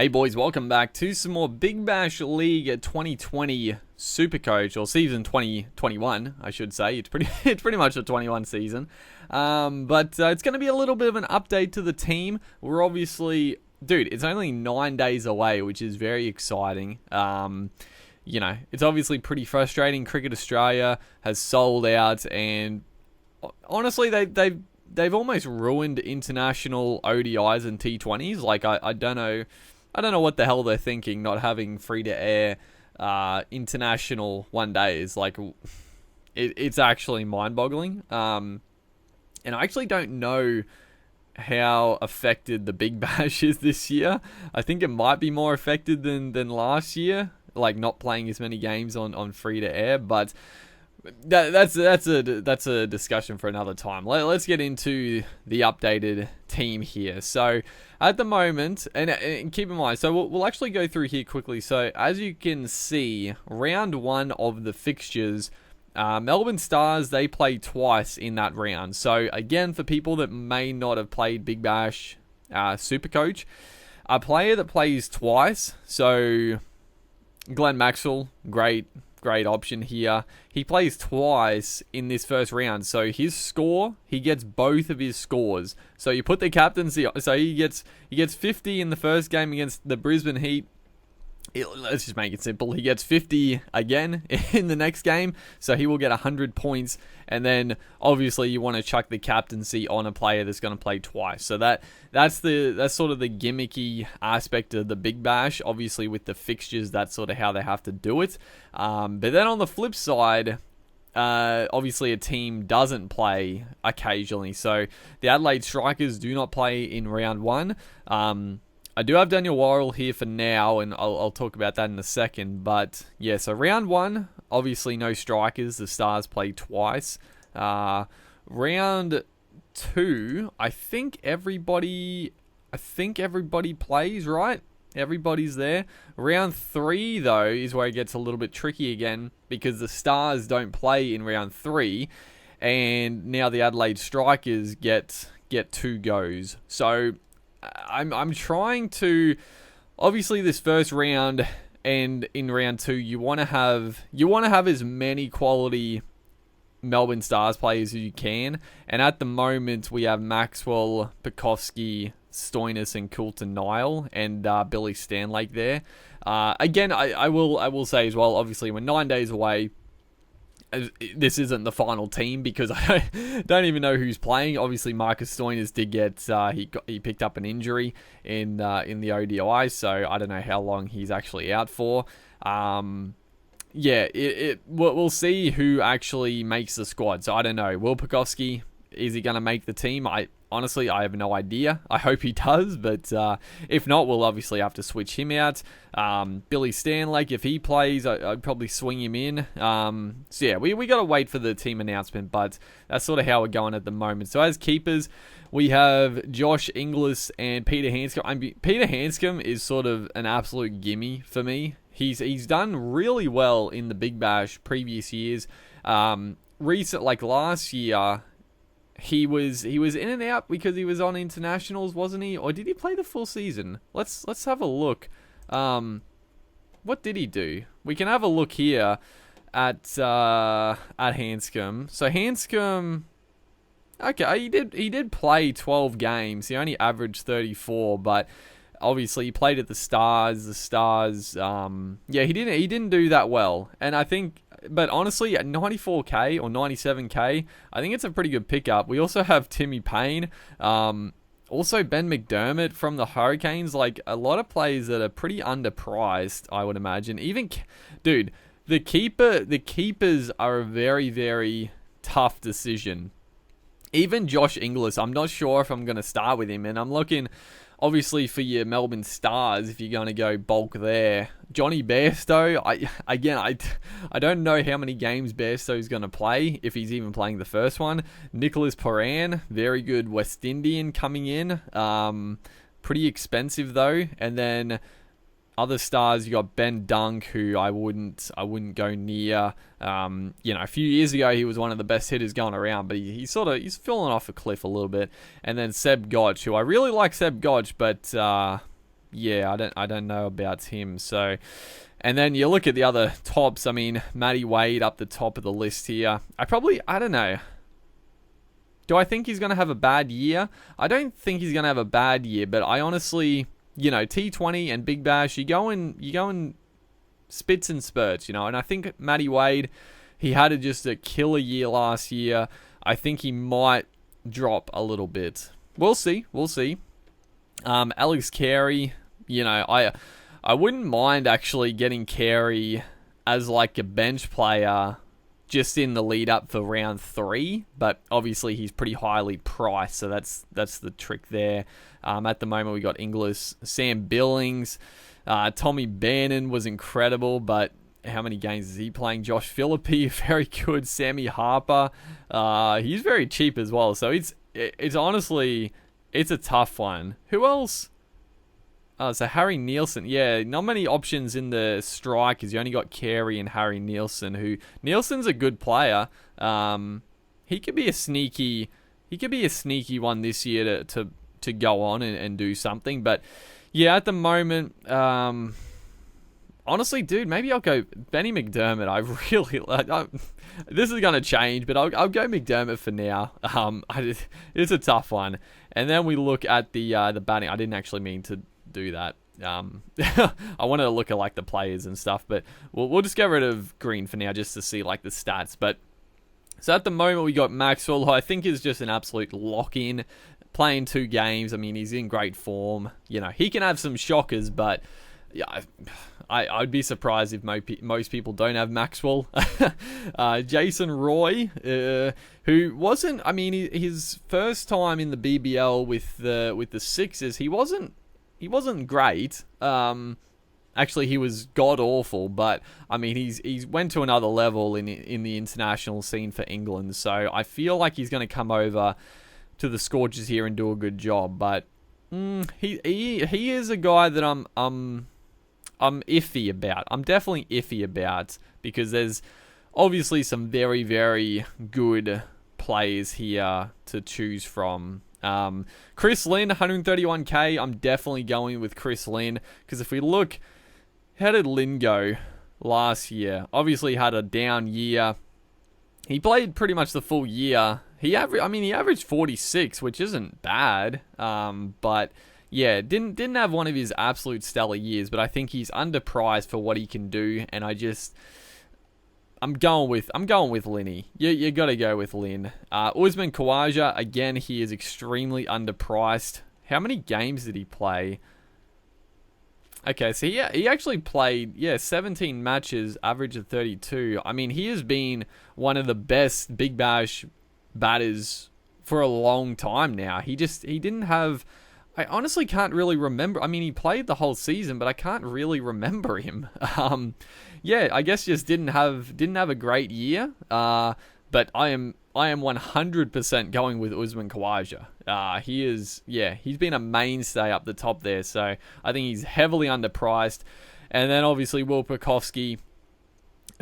Hey boys, welcome back to some more Big Bash League 2020 Supercoach, or season 2021, I should say. It's pretty much a 21 season. But it's going to be a little bit of an update to the team. We're obviously, it's only 9 days away, which is very exciting. It's obviously pretty frustrating. Cricket Australia has sold out, and honestly, they've almost ruined international ODIs and T20s. Like, I don't know what the hell they're thinking, not having free-to-air international one days. Like, it's actually mind-boggling. And I actually don't know how affected the Big Bash is this year. I think it might be more affected than last year, like not playing as many games on free-to-air. But that's a discussion for another time. Let's get into the updated team here. So at the moment, and keep in mind, so we'll actually go through here quickly. So as you can see, round one of the fixtures, Melbourne Stars, they play twice in that round. So again, for people that may not have played Big Bash Supercoach, a player that plays twice, so Glenn Maxwell, great option here. He plays twice in this first round. So his score, he gets both of his scores. So you put the captaincy, so he gets 50 in the first game against the Brisbane Heat. Let's just make it simple. He gets 50 again in the next game, so he will get 100 points. And then obviously you want to chuck the captaincy on a player that's going to play twice. So that's sort of the gimmicky aspect of the Big Bash. Obviously with the fixtures, that's sort of how they have to do it. But then on the flip side, obviously a team doesn't play occasionally. So the Adelaide Strikers do not play in round one. I do have Daniel Warrell here for now, and I'll talk about that in a second. But yeah, so round one, obviously no strikers. The Stars play twice. Round two, I think everybody plays, right? Everybody's there. Round three, though, is where it gets a little bit tricky again, because the Stars don't play in round three, and now the Adelaide Strikers get 2 goes. So I'm trying to, obviously this first round and in round two, you want to have as many quality Melbourne Stars players as you can. And at the moment we have Maxwell, Pekovsky, Stoinis, and Coulton Nile, and Billy Stanley there. Again, I will say as well, obviously we're 9 days away. This isn't the final team because I don't even know who's playing. Obviously, Marcus Stoinis did get he picked up an injury in the ODI, so I don't know how long he's actually out for. We'll see who actually makes the squad. So I don't know. Will Pekovsky, is he going to make the team? Honestly, I have no idea. I hope he does, but if not, we'll obviously have to switch him out. Billy Stanley, if he plays, I'd probably swing him in. So yeah, we got to wait for the team announcement, but that's sort of how we're going at the moment. So as keepers, we have Josh Inglis and Peter Hanscom. Peter Hanscom is sort of an absolute gimme for me. He's done really well in the Big Bash previous years. Last year, He was in and out because he was on internationals, wasn't he? Or did he play the full season? Let's have a look. What did he do? We can have a look here at Hanscom. So Hanscom, okay, he did play 12 games. He only averaged 34, but obviously he played at the Stars. The Stars, he didn't do that well. And I think, but honestly, at 94k or 97k, I think it's a pretty good pickup. We also have Timmy Payne, also Ben McDermott from the Hurricanes. Like, a lot of players that are pretty underpriced, I would imagine. Even, the keepers are a very, very tough decision. Even Josh Inglis, I'm not sure if I'm going to start with him, and I'm looking, obviously, for your Melbourne Stars, if you're going to go bulk there. Johnny Bairstow, I don't know how many games Bairstow's going to play, if he's even playing the first one. Nicholas Paran, very good West Indian coming in. Pretty expensive, though. And then other stars, you got Ben Dunk, who I wouldn't go near. A few years ago he was one of the best hitters going around, but he's fallen off a cliff a little bit. And then Seb Gotch, who I really like Seb Gotch, but yeah, I don't know about him. So, and then you look at the other tops. I mean, Matty Wade up the top of the list here. I don't know. Do I think he's going to have a bad year? I don't think he's going to have a bad year, but I honestly, T20 and Big Bash, you go in spits and spurts, and I think Matty Wade, he had just a killer year last year. I think he might drop a little bit. We'll see. Alex Carey, I wouldn't mind actually getting Carey as like a bench player just in the lead up for round 3, but obviously he's pretty highly priced, so that's the trick there. At the moment we got Inglis, Sam Billings, Tommy Bannon was incredible, but how many games is he playing? Josh Philippi, very good. Sammy Harper, he's very cheap as well, so it's honestly, it's a tough one. Who else? So Harry Nielsen. Yeah, not many options in the strikers. You only got Carey and Harry Nielsen, Nielsen's a good player. He could be a sneaky one this year to go on and do something. But yeah, at the moment, honestly, dude, maybe I'll go Benny McDermott. I really this is gonna change, but I'll go McDermott for now. It's a tough one. And then we look at the batting. I didn't actually mean to do that. I wanted to look at like the players and stuff, but we'll just get rid of Green for now just to see like the stats. But so at the moment we got Maxwell, who I think is just an absolute lock-in, playing 2 games. I mean, he's in great form. He can have some shockers, but yeah, I'd be surprised if most people don't have Maxwell. Jason Roy, who wasn't, I mean, his first time in the BBL with the Sixers, he wasn't great. Actually, he was god awful, but I mean, he's went to another level in the international scene for England. So I feel like he's going to come over to the Scorchers here and do a good job. But he is a guy that I'm iffy about. I'm definitely iffy about, because there's obviously some very, very good players here to choose from. Chris Lynn, 131k. I'm definitely going with Chris Lynn, because if we look, how did Lynn go last year? Obviously had a down year. He played pretty much the full year. He averaged 46, which isn't bad. But yeah, didn't have one of his absolute stellar years, but I think he's underpriced for what he can do, and I'm going with Linny. You got to go with Lynn. Usman Kawaja, again, he is extremely underpriced. How many games did he play? Okay, so he actually played 17 matches, average of 32. I mean, he has been one of the best Big Bash batters for a long time now. He didn't have. I honestly can't really remember. I mean, he played the whole season, but I can't really remember him. I guess just didn't have a great year. But I am 100% going with Usman Kawaja. He's been a mainstay up the top there. So I think he's heavily underpriced. And then obviously Will Purkowski.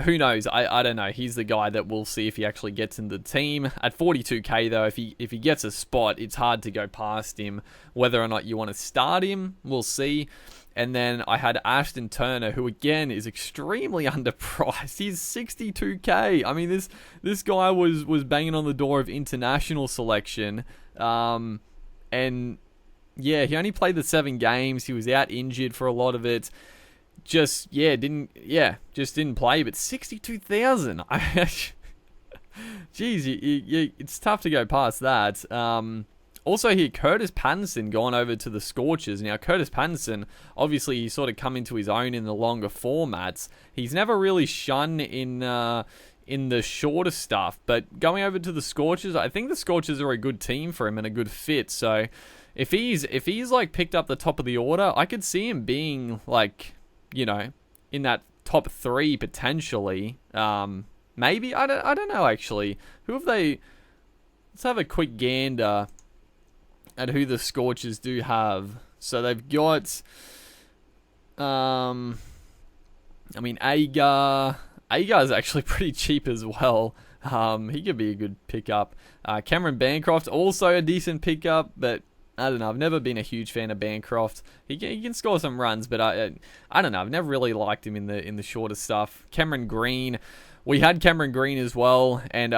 Who knows? I don't know. He's the guy that we'll see if he actually gets in the team. At 42k though, if he gets a spot, it's hard to go past him. Whether or not you want to start him, we'll see. And then I had Ashton Turner, who again is extremely underpriced. He's 62k. I mean, this guy was banging on the door of international selection. And yeah, he only played the 7 games. He was out injured for a lot of it. Just didn't play, but 62,000. Jeez, it's tough to go past that. Also here, Curtis Pattinson gone over to the Scorchers. Now, Curtis Pattinson, obviously, he's sort of come into his own in the longer formats. He's never really shone in the shorter stuff, but going over to the Scorchers, I think the Scorchers are a good team for him and a good fit. So if he's like picked up the top of the order, I could see him being like, in that top 3 potentially. Maybe I don't know actually. Who have they? Let's have a quick gander at who the Scorchers do have. So they've got, Agar is actually pretty cheap as well. He could be a good pickup. Cameron Bancroft, also a decent pickup, but I don't know. I've never been a huge fan of Bancroft. He can score some runs, but I don't know. I've never really liked him in the shorter stuff. Cameron Green, we had Cameron Green as well, and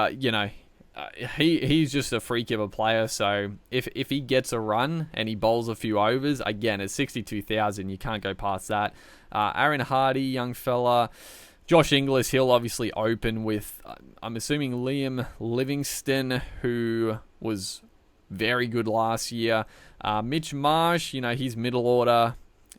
he's just a freak of a player. So if he gets a run and he bowls a few overs, again at 62,000, you can't go past that. Aaron Hardy, young fella. Josh Inglis, he'll obviously open with, I'm assuming, Liam Livingston, who was very good last year. Mitch Marsh, he's middle order.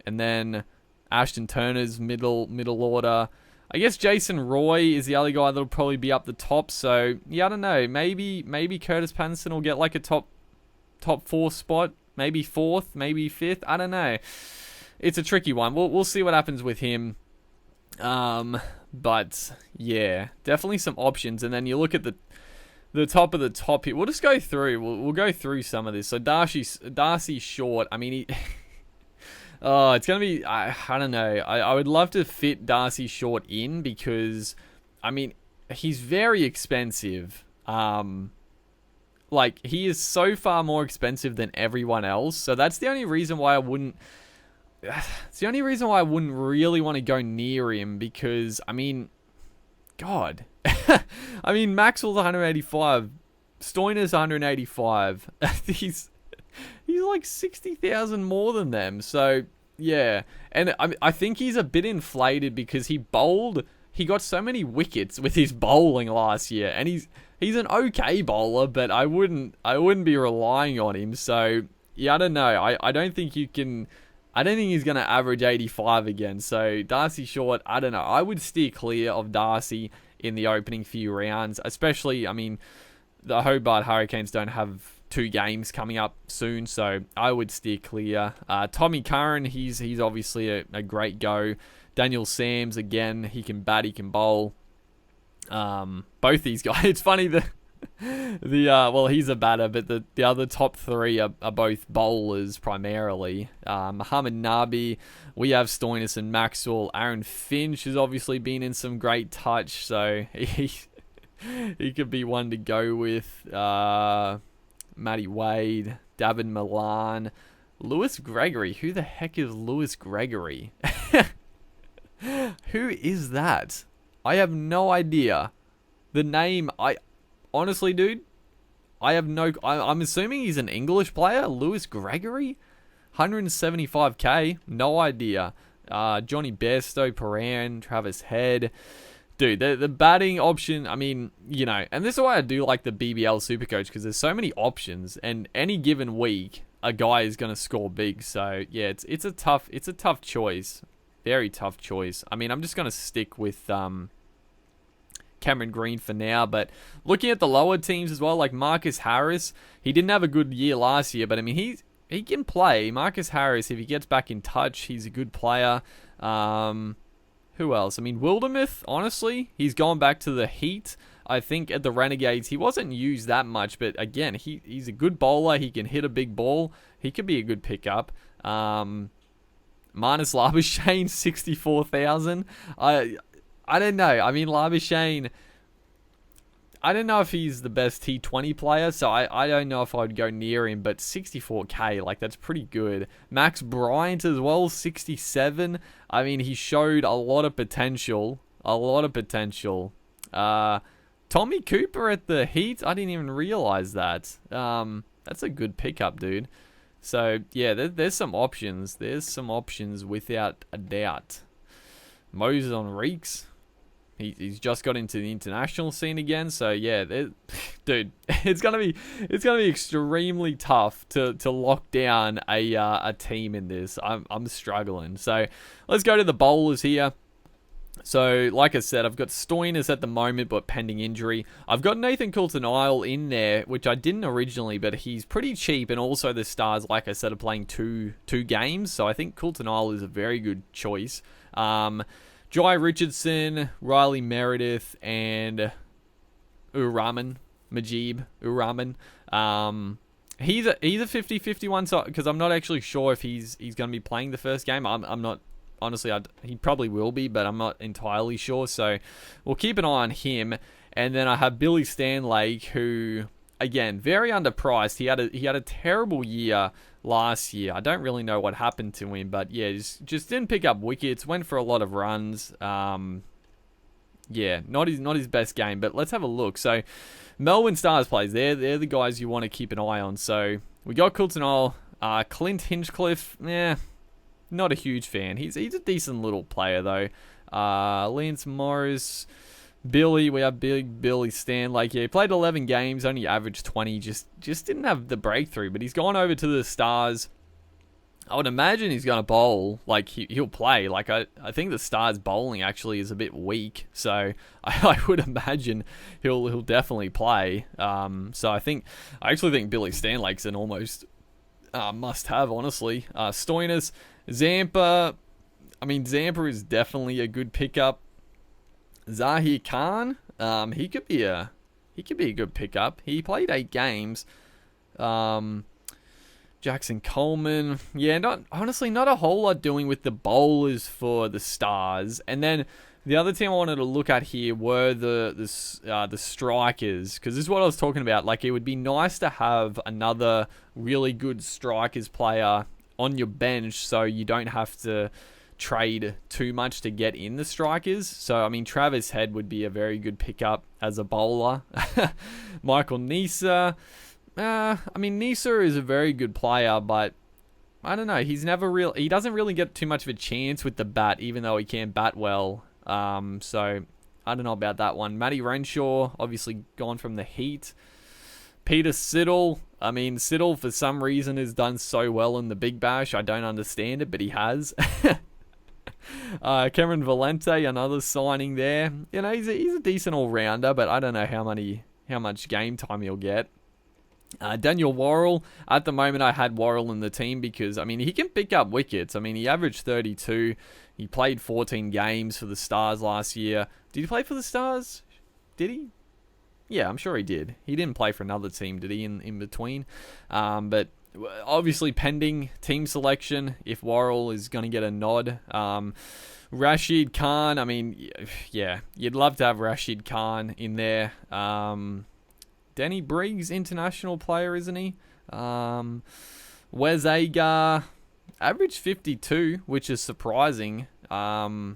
And then Ashton Turner's middle order. I guess Jason Roy is the other guy that'll probably be up the top. So, yeah, I don't know. Maybe Curtis Pattinson will get like a top 4 spot. Maybe 4th, maybe 5th. I don't know. It's a tricky one. We'll see what happens with him. But, yeah, definitely some options. And then you look at the top of the top here. We'll just go through. We'll go through some of this. So Darcy Short. I mean, it's gonna be. I don't know. I would love to fit Darcy Short in because, I mean, he's very expensive. Like he is so far more expensive than everyone else. So that's the only reason why I wouldn't. It's the only reason why I wouldn't really want to go near him because, I mean, God. I mean, Maxwell's 185. Stoiner's 185. He's like 60,000 more than them. So, yeah. And I think he's a bit inflated because he got so many wickets with his bowling last year. And he's an okay bowler, but I wouldn't be relying on him. So, yeah, I don't know. I don't think you can. I don't think he's going to average 85 again. So, Darcy Short, I don't know. I would steer clear of Darcy in the opening few rounds. Especially, I mean, the Hobart Hurricanes don't have 2 games coming up soon. So, I would steer clear. Tommy Curran, he's obviously a great go. Daniel Sams, again, he can bat, he can bowl. Both these guys. It's funny that... well, he's a batter, but the other top 3 are both bowlers primarily. Muhammad Nabi, we have Stoinis and Maxwell. Aaron Finch has obviously been in some great touch, so he could be one to go with. Matty Wade, Davin Milan, Lewis Gregory. Who the heck is Lewis Gregory? Who is that? I have no idea. The name, honestly, dude, I have no... I'm assuming he's an English player. Lewis Gregory? 175k? No idea. Johnny Bairstow, Paran, Travis Head. Dude, the batting option, I mean, and this is why I do like the BBL Supercoach, because there's so many options, and any given week, a guy is going to score big. So, yeah, it's a tough choice. Very tough choice. I mean, I'm just going to stick with... Cameron Green for now, but looking at the lower teams as well, like Marcus Harris, he didn't have a good year last year, but I mean, he can play. Marcus Harris, if he gets back in touch, he's a good player. Who else? I mean, Wildermuth, honestly, he's gone back to the Heat. I think at the Renegades, he wasn't used that much, but again, he's a good bowler. He can hit a big ball. He could be a good pickup. Marnus Labuschagne, 64,000. I don't know. I mean, Labuschagne, I don't know if he's the best T20 player, so I don't know if I'd go near him, but 64k, like, that's pretty good. Max Bryant as well, 67. I mean, he showed a lot of potential. Tommy Cooper at the Heat, I didn't even realize that. That's a good pickup, dude. So, yeah, there's some options. There's some options without a doubt. Moses on Reeks. He's just got into the international scene again, so yeah, dude, it's gonna be extremely tough to lock down a team in this. I'm struggling. So let's go to the bowlers here. So like I said, I've got Stoinis at the moment, but pending injury. I've got Nathan Coulter-Nile in there, which I didn't originally, but he's pretty cheap, and also the Stars, like I said, are playing two games, so I think Coulter-Nile is a very good choice. Jai Richardson, Riley Meredith, and Majib Uraman. He's a 50-51, so because I'm not actually sure if he's going to be playing the first game. I'm not, honestly. He probably will be, but I'm not entirely sure. So we'll keep an eye on him. And then I have Billy Stanley, who again, very underpriced. He had a terrible year last year. I don't really know what happened to him, but yeah, just didn't pick up wickets. Went for a lot of runs. Yeah, not his best game. But let's have a look. So Melbourne Stars plays. They're the guys you want to keep an eye on. So we got Coulton Oil, Clint Hinchcliffe. Not a huge fan. He's a decent little player though. Lance Morris. Billy, we have big Billy Stanley. Yeah, he played 11 games, only averaged 20. Just didn't have the breakthrough, but he's gone over to the Stars. I would imagine he's going to bowl. Like, he'll play. Like, I think the Stars bowling actually is a bit weak, so I would imagine he'll definitely play. So I actually think Billy Stanley's an almost must-have, honestly. Stoinis, Zampa. I mean, Zampa is definitely a good pickup. Zahir Khan, he could be a good pickup. He played 8 games. Jackson Coleman, yeah, not a whole lot doing with the bowlers for the Stars. And then the other team I wanted to look at here were the strikers, because this is what I was talking about. Like, it would be nice to have another really good strikers player on your bench, so you don't have to trade too much to get in the strikers. So I mean, Travis Head would be a very good pickup as a bowler. Michael Neser, I mean, Neser is a very good player, but I don't know, he doesn't really get too much of a chance with the bat, even though he can bat well. So I don't know about that one. Matty Renshaw, obviously gone from the Heat. Peter Siddle, I mean, Siddle for some reason has done so well in the Big Bash. I don't understand it, but he has. Cameron Valente, another signing there. You know, he's a decent all-rounder, but I don't know how much game time he'll get. Daniel Warrell, at the moment I had Warrell in the team because, I mean, he can pick up wickets. I mean, he averaged 32. He played 14 games for the Stars last year. Did he play for the Stars? Did he? Yeah, I'm sure he did. He didn't play for another team, did he, in between? But obviously pending team selection if Warrell is going to get a nod. Rashid Khan, I mean, yeah, you'd love to have Rashid Khan in there. Danny Briggs, international player, isn't he? Wes Agar, average 52, which is surprising. And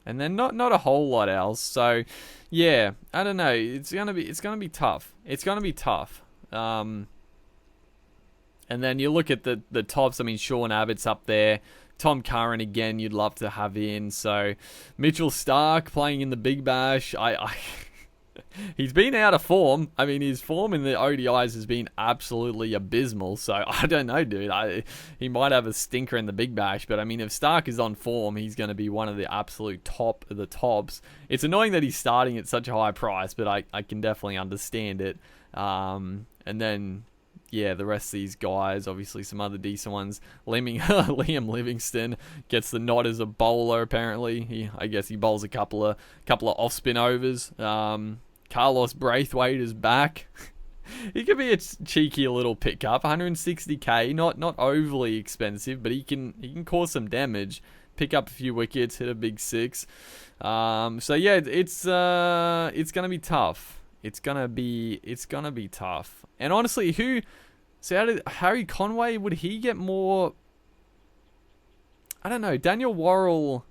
then not a whole lot else. So, yeah, I don't know. It's gonna be tough. It's gonna be tough. And then you look at the tops. I mean, Sean Abbott's up there. Tom Curran, again, you'd love to have in. So, Mitchell Starc playing in the Big Bash. He's been out of form. I mean, his form in the ODIs has been absolutely abysmal. So, I don't know, dude. He might have a stinker in the Big Bash. But, I mean, if Starc is on form, he's going to be one of the absolute top of the tops. It's annoying that he's starting at such a high price, but I can definitely understand it. And then, yeah, the rest of these guys, obviously some other decent ones. Liam Livingston gets the nod as a bowler, apparently. I guess he bowls a couple of off-spin overs. Carlos Braithwaite is back. He could be a cheeky little pickup. 160k, not overly expensive, but he can cause some damage. Pick up a few wickets, hit a big 6. So yeah, it's gonna be tough. It's gonna be tough. And honestly, how did Harry Conway, would he get more? I don't know. Daniel Warrell,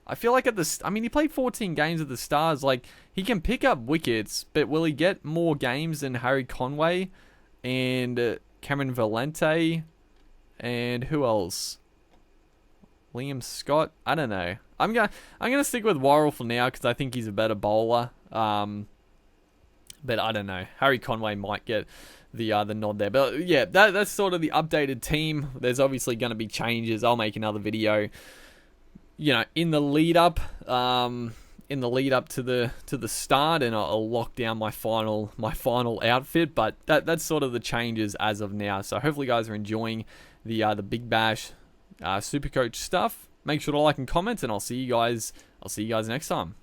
I feel like he played 14 games at the Stars. Like, he can pick up wickets, but will he get more games than Harry Conway and Cameron Valente and who else? Liam Scott? I don't know. I'm gonna stick with Warrell for now because I think he's a better bowler. But I don't know. Harry Conway might get the nod there. But yeah, that's sort of the updated team. There's obviously going to be changes. I'll make another video, you know, in the lead up to the start, and I'll lock down my final outfit. But that's sort of the changes as of now. So hopefully you guys are enjoying the Big Bash Supercoach stuff. Make sure to like and comment, and I'll see you guys next time.